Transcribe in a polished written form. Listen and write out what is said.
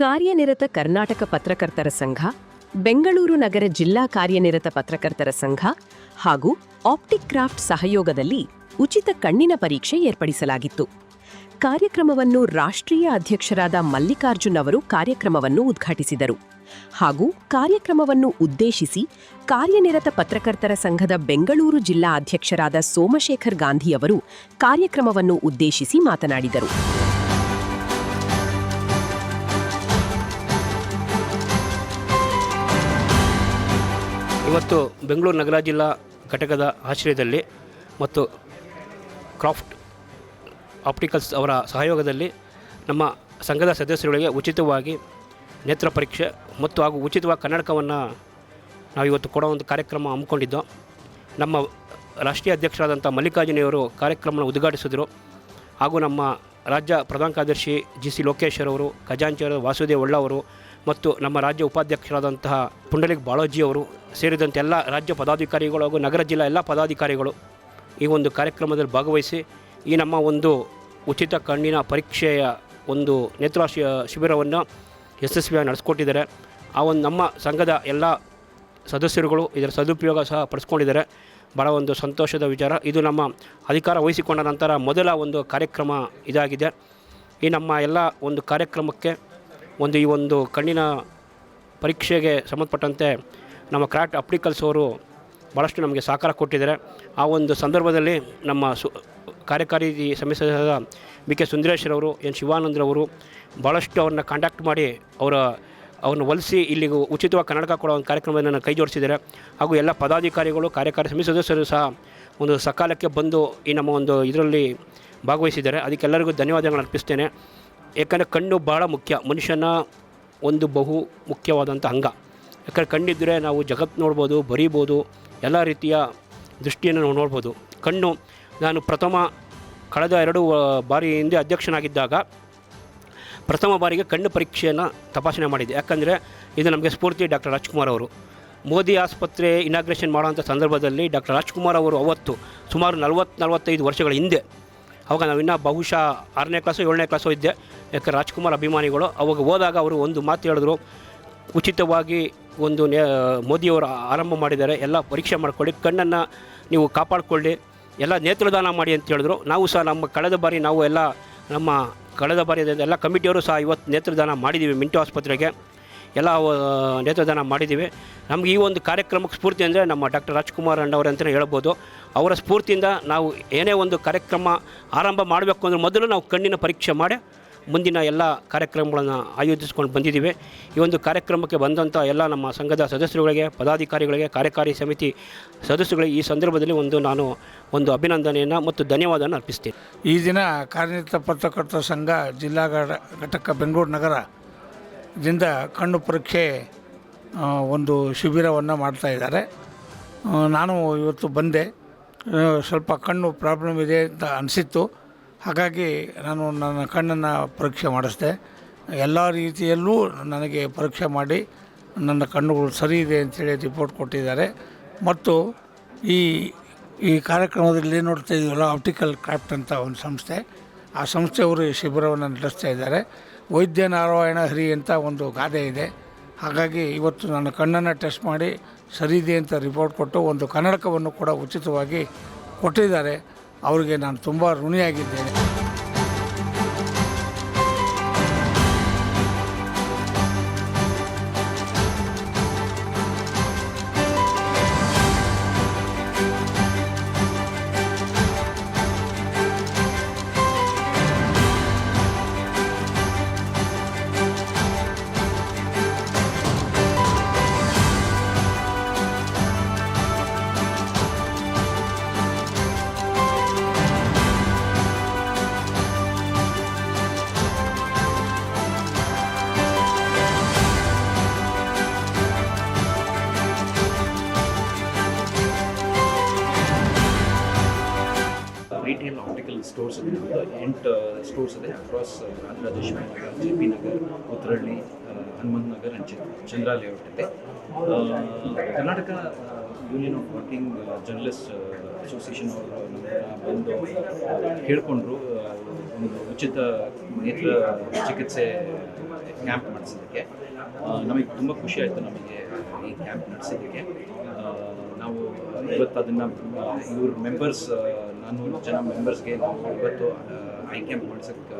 ಕಾರ್ಯನಿರತ ಕರ್ನಾಟಕ ಪತ್ರಕರ್ತರ ಸಂಘ, ಬೆಂಗಳೂರು ನಗರ ಜಿಲ್ಲಾ ಕಾರ್ಯನಿರತ ಪತ್ರಕರ್ತರ ಸಂಘ ಹಾಗೂ ಆಪ್ಟಿಕ್ ಕ್ರಾಫ್ಟ್ ಸಹಯೋಗದಲ್ಲಿ ಉಚಿತ ಕಣ್ಣಿನ ಪರೀಕ್ಷೆ ಏರ್ಪಡಿಸಲಾಗಿತ್ತು. ಕಾರ್ಯಕ್ರಮವನ್ನು ರಾಷ್ಟ್ರೀಯ ಅಧ್ಯಕ್ಷರಾದ ಮಲ್ಲಿಕಾರ್ಜುನ್ ಅವರು ಕಾರ್ಯಕ್ರಮವನ್ನು ಉದ್ಘಾಟಿಸಿದರು ಹಾಗೂ ಕಾರ್ಯಕ್ರಮವನ್ನು ಉದ್ದೇಶಿಸಿ ಕಾರ್ಯನಿರತ ಪತ್ರಕರ್ತರ ಸಂಘದ ಬೆಂಗಳೂರು ಜಿಲ್ಲಾ ಅಧ್ಯಕ್ಷರಾದ ಸೋಮಶೇಖರ್ ಗಾಂಧಿಯವರು ಕಾರ್ಯಕ್ರಮವನ್ನು ಉದ್ದೇಶಿಸಿ ಮಾತನಾಡಿದರು. ಇವತ್ತು ಬೆಂಗಳೂರು ನಗರ ಜಿಲ್ಲಾ ಘಟಕದ ಆಶ್ರಯದಲ್ಲಿ ಮತ್ತು ಕ್ರಾಫ್ಟ್ ಆಪ್ಟಿಕಲ್ಸ್ ಅವರ ಸಹಯೋಗದಲ್ಲಿ ನಮ್ಮ ಸಂಘದ ಸದಸ್ಯರುಗಳಿಗೆ ಉಚಿತವಾಗಿ ನೇತ್ರ ಪರೀಕ್ಷೆ ಮತ್ತು ಹಾಗೂ ಉಚಿತವಾಗಿ ಕನ್ನಡಕವನ್ನು ನಾವು ಇವತ್ತು ಕೊಡೋ ಒಂದು ಕಾರ್ಯಕ್ರಮ ಹಮ್ಮಿಕೊಂಡಿದ್ದು. ನಮ್ಮ ರಾಷ್ಟ್ರೀಯ ಅಧ್ಯಕ್ಷರಾದಂಥ ಮಲ್ಲಿಕಾರ್ಜುನವರು ಕಾರ್ಯಕ್ರಮವನ್ನು ಉದ್ಘಾಟಿಸಿದರು. ಹಾಗೂ ನಮ್ಮ ರಾಜ್ಯ ಪ್ರಧಾನ ಕಾರ್ಯದರ್ಶಿ GC ಲೋಕೇಶ್ವರವರು, ಖಜಾಂಚಿಯವರು ವಾಸುದೇವ್ ಒಳ್ಳವರು ಮತ್ತು ನಮ್ಮ ರಾಜ್ಯ ಉಪಾಧ್ಯಕ್ಷರಾದಂತಹ ಪುಂಡಲಿಕ್ ಬಾಳೋಜಿ ಅವರು ಸೇರಿದಂತೆ ಎಲ್ಲ ರಾಜ್ಯ ಪದಾಧಿಕಾರಿಗಳು ಹಾಗೂ ನಗರ ಜಿಲ್ಲಾ ಎಲ್ಲ ಪದಾಧಿಕಾರಿಗಳು ಈ ಒಂದು ಕಾರ್ಯಕ್ರಮದಲ್ಲಿ ಭಾಗವಹಿಸಿ ಈ ನಮ್ಮ ಒಂದು ಉಚಿತ ಕಣ್ಣಿನ ಪರೀಕ್ಷೆಯ ಒಂದು ನೇತ್ರ ಶಿಬಿರವನ್ನು ಯಶಸ್ವಿಯಾಗಿ ನಡೆಸ್ಕೊಟ್ಟಿದ್ದಾರೆ. ಆ ಒಂದು ನಮ್ಮ ಸಂಘದ ಎಲ್ಲ ಸದಸ್ಯರುಗಳು ಇದರ ಸದುಪಯೋಗ ಸಹ ಪಡಿಸ್ಕೊಂಡಿದ್ದಾರೆ. ಭಾಳ ಒಂದು ಸಂತೋಷದ ವಿಚಾರ. ಇದು ನಮ್ಮ ಅಧಿಕಾರ ವಹಿಸಿಕೊಂಡ ನಂತರ ಮೊದಲ ಒಂದು ಕಾರ್ಯಕ್ರಮ ಇದಾಗಿದೆ. ಈ ನಮ್ಮ ಎಲ್ಲ ಒಂದು ಕಾರ್ಯಕ್ರಮಕ್ಕೆ ಈ ಒಂದು ಕಣ್ಣಿನ ಪರೀಕ್ಷೆಗೆ ಸಂಬಂಧಪಟ್ಟಂತೆ ನಮ್ಮ ಕ್ರಾಫ್ಟ್ ಆಪ್ಟಿಕಲ್ಸ್ ಅವರು ಭಾಳಷ್ಟು ನಮಗೆ ಸಹಕಾರ ಕೊಟ್ಟಿದ್ದಾರೆ. ಆ ಒಂದು ಸಂದರ್ಭದಲ್ಲಿ ನಮ್ಮ ಕಾರ್ಯಕಾರಿ ಸಮಿತಿಯಾದ BK ಸುಂದರೇಶ್ರವರು, N ಶಿವಾನಂದ್ರವರು ಭಾಳಷ್ಟು ಅವ್ರನ್ನ ಕಾಂಟ್ಯಾಕ್ಟ್ ಮಾಡಿ ಅವ್ರನ್ನ ಒಲಿಸಿ ಇಲ್ಲಿಗೆ ಉಚಿತವಾಗಿ ಕನ್ನಡಕ ಕೊಡೋ ಒಂದು ಕಾರ್ಯಕ್ರಮವನ್ನು ಕೈ ಜೋಡಿಸಿದ್ದಾರೆ. ಹಾಗೂ ಎಲ್ಲ ಪದಾಧಿಕಾರಿಗಳು, ಕಾರ್ಯಕಾರಿ ಸಮಿತಿ ಸದಸ್ಯರು ಸಹ ಒಂದು ಸಕಾಲಕ್ಕೆ ಬಂದು ಈ ನಮ್ಮ ಒಂದು ಇದರಲ್ಲಿ ಭಾಗವಹಿಸಿದ್ದಾರೆ. ಅದಕ್ಕೆಲ್ಲರಿಗೂ ಧನ್ಯವಾದಗಳನ್ನು ಅರ್ಪಿಸ್ತೇನೆ. ಏಕೆಂದರೆ ಕಣ್ಣು ಭಾಳ ಮುಖ್ಯ, ಮನುಷ್ಯನ ಒಂದು ಬಹು ಮುಖ್ಯವಾದಂಥ ಅಂಗ. ಯಾಕಂದರೆ ಕಣ್ಣಿದ್ದರೆ ನಾವು ಜಗತ್ತು ನೋಡ್ಬೋದು, ಬರೀಬೋದು, ಎಲ್ಲ ರೀತಿಯ ದೃಷ್ಟಿಯನ್ನು ನಾವು ನೋಡ್ಬೋದು. ಕಣ್ಣು ನಾನು ಕಳೆದ 2 ಬಾರಿ ಹಿಂದೆ ಅಧ್ಯಕ್ಷನಾಗಿದ್ದಾಗ ಪ್ರಥಮ ಬಾರಿಗೆ ಕಣ್ಣು ಪರೀಕ್ಷೆಯನ್ನು ತಪಾಸಣೆ ಮಾಡಿದ್ದೆ. ಯಾಕಂದರೆ ಇದು ನಮಗೆ ಸ್ಫೂರ್ತಿ ಡಾಕ್ಟರ್ ರಾಜ್ಕುಮಾರ್ ಅವರು. ಮೋದಿ ಆಸ್ಪತ್ರೆ ಇನಾಗ್ರೇಷನ್ ಮಾಡೋಂಥ ಸಂದರ್ಭದಲ್ಲಿ ಡಾಕ್ಟರ್ ರಾಜ್ಕುಮಾರ್ ಅವರು ಅವತ್ತು ಸುಮಾರು 40-45 ವರ್ಷಗಳ ಹಿಂದೆ, ಅವಾಗ ನಾವಿನ್ನೂ ಬಹುಶಃ 6ನೇ ಕ್ಲಾಸೋ 7ನೇ ಕ್ಲಾಸೋ ಇದ್ದೆ. ಯಾಕೆ ರಾಜ್ಕುಮಾರ್ ಅಭಿಮಾನಿಗಳು ಅವಾಗ ಹೋದಾಗ ಅವರು ಒಂದು ಮಾತು ಹೇಳಿದ್ರು, ಉಚಿತವಾಗಿ ಒಂದು ಮೋದಿಯವರು ಆರಂಭ ಮಾಡಿದ್ದಾರೆ, ಎಲ್ಲ ಪರೀಕ್ಷೆ ಮಾಡಿಕೊಳ್ಳಿ, ಕಣ್ಣನ್ನು ನೀವು ಕಾಪಾಡಿಕೊಳ್ಳಿ, ಎಲ್ಲ ನೇತ್ರದಾನ ಮಾಡಿ ಅಂತ ಹೇಳಿದ್ರು. ನಾವು ಸಹ ಕಳೆದ ಬಾರಿ ಎಲ್ಲ ಕಮಿಟಿಯವರು ಸಹ ಇವತ್ತು ನೇತ್ರದಾನ ಮಾಡಿದ್ದೀವಿ. ಮಿಂಟೋ ಆಸ್ಪತ್ರೆಗೆ ಎಲ್ಲ ನೇತ್ರದಾನ ಮಾಡಿದ್ದೀವಿ. ನಮಗೆ ಈ ಒಂದು ಕಾರ್ಯಕ್ರಮಕ್ಕೆ ಸ್ಫೂರ್ತಿ ಅಂದರೆ ನಮ್ಮ ಡಾಕ್ಟರ್ ರಾಜ್ಕುಮಾರ್ ಅಣ್ಣವ್ರು ಅಂತಲೇ ಹೇಳ್ಬೋದು. ಅವರ ಸ್ಫೂರ್ತಿಯಿಂದ ನಾವು ಏನೇ ಒಂದು ಕಾರ್ಯಕ್ರಮ ಆರಂಭ ಮಾಡಬೇಕು ಅಂದರೆ ಮೊದಲು ನಾವು ಕಣ್ಣಿನ ಪರೀಕ್ಷೆ ಮಾಡಿ ಮುಂದಿನ ಎಲ್ಲ ಕಾರ್ಯಕ್ರಮಗಳನ್ನು ಆಯೋಜಿಸ್ಕೊಂಡು ಬಂದಿದ್ದೀವಿ. ಈ ಒಂದು ಕಾರ್ಯಕ್ರಮಕ್ಕೆ ಬಂದಂಥ ಎಲ್ಲ ನಮ್ಮ ಸಂಘದ ಸದಸ್ಯರುಗಳಿಗೆ, ಪದಾಧಿಕಾರಿಗಳಿಗೆ, ಕಾರ್ಯಕಾರಿ ಸಮಿತಿ ಸದಸ್ಯರುಗಳಿಗೆ ಈ ಸಂದರ್ಭದಲ್ಲಿ ನಾನು ಅಭಿನಂದನೆಯನ್ನು ಮತ್ತು ಧನ್ಯವಾದವನ್ನು ಅರ್ಪಿಸ್ತೀನಿ. ಈ ದಿನ ಕಾರ್ಯನಿರತ ಪತ್ರಕರ್ತರ ಸಂಘ ಜಿಲ್ಲಾ ಘಟಕ ಬೆಂಗಳೂರು ನಗರದಿಂದ ಕಣ್ಣು ಪರೀಕ್ಷೆ ಒಂದು ಶಿಬಿರವನ್ನು ಮಾಡ್ತಾಯಿದ್ದಾರೆ. ನಾನು ಇವತ್ತು ಬಂದೆ. ಸ್ವಲ್ಪ ಕಣ್ಣು ಪ್ರಾಬ್ಲಮ್ ಇದೆ ಅಂತ ಅನಿಸಿತ್ತು. ಹಾಗಾಗಿ ನಾನು ನನ್ನ ಕಣ್ಣನ್ನು ಪರೀಕ್ಷೆ ಮಾಡಿಸಿದೆ. ಎಲ್ಲ ರೀತಿಯಲ್ಲೂ ನನಗೆ ಪರೀಕ್ಷೆ ಮಾಡಿ ನನ್ನ ಕಣ್ಣುಗಳು ಸರಿ ಇದೆ ಅಂಥೇಳಿ ರಿಪೋರ್ಟ್ ಕೊಟ್ಟಿದ್ದಾರೆ. ಮತ್ತು ಈ ಕಾರ್ಯಕ್ರಮದಲ್ಲಿ ನೋಡ್ತಾ ಇದ್ದೀವಲ್ಲ, ಆಪ್ಟಿಕಲ್ ಕ್ರಾಫ್ಟ್ ಅಂತ ಒಂದು ಸಂಸ್ಥೆ, ಆ ಸಂಸ್ಥೆಯವರು ಈ ಶಿಬಿರವನ್ನು ನಡೆಸ್ತಾ ಇದ್ದಾರೆ. ವೈದ್ಯ ನಾರಾಯಣ ಹರಿ ಅಂತ ಒಂದು ಗಾದೆ ಇದೆ. ಹಾಗಾಗಿ ಇವತ್ತು ನನ್ನ ಕಣ್ಣನ್ನು ಟೆಸ್ಟ್ ಮಾಡಿ ಸರಿ ಇದೆ ಅಂತ ರಿಪೋರ್ಟ್ ಕೊಟ್ಟು ಒಂದು ಕನ್ನಡಕವನ್ನು ಕೂಡ ಉಚಿತವಾಗಿ ಕೊಟ್ಟಿದ್ದಾರೆ. ಅವರಿಗೆ ನಾನು ತುಂಬ ಋಣಿಯಾಗಿದ್ದೇನೆ. ರಿಟೇಲ್ ಆಪ್ಟಿಕಲ್ ಸ್ಟೋರ್ಸ್ ಇದೆ. 8 ಸ್ಟೋರ್ಸ್ ಇದೆ across Rajarajeshwari Nagar, JP Nagar, Uttarahalli, Hanumantha Nagar and Chandra layout ಇದೆ. Karnataka union of working journalist association ಅವರು ಬಂದು ಕೇಳಿಕೊಂಡ್ರು ಒಂದು ಉಚಿತ ನೇತ್ರ ಚಿಕಿತ್ಸೆ ಕ್ಯಾಂಪ್ ಮಾಡಿಸೋದಕ್ಕೆ. ನಮಗೆ ತುಂಬ ಖುಷಿ ಆಯಿತು ನಮಗೆ ಈ ಕ್ಯಾಂಪ್ ನಡೆಸೋದಕ್ಕೆ. ನಾವು ಇವತ್ತು ಅದನ್ನು ಇವ್ರ ಮೆಂಬರ್ಸ್ 400 ಜನ ಮೆಂಬರ್ಸ್ಗೆ ನಾವು ಇವತ್ತು ಐ ಕ್ಯಾಂಪ್ ಮಾಡ್ಸೋಕ್ಕೆ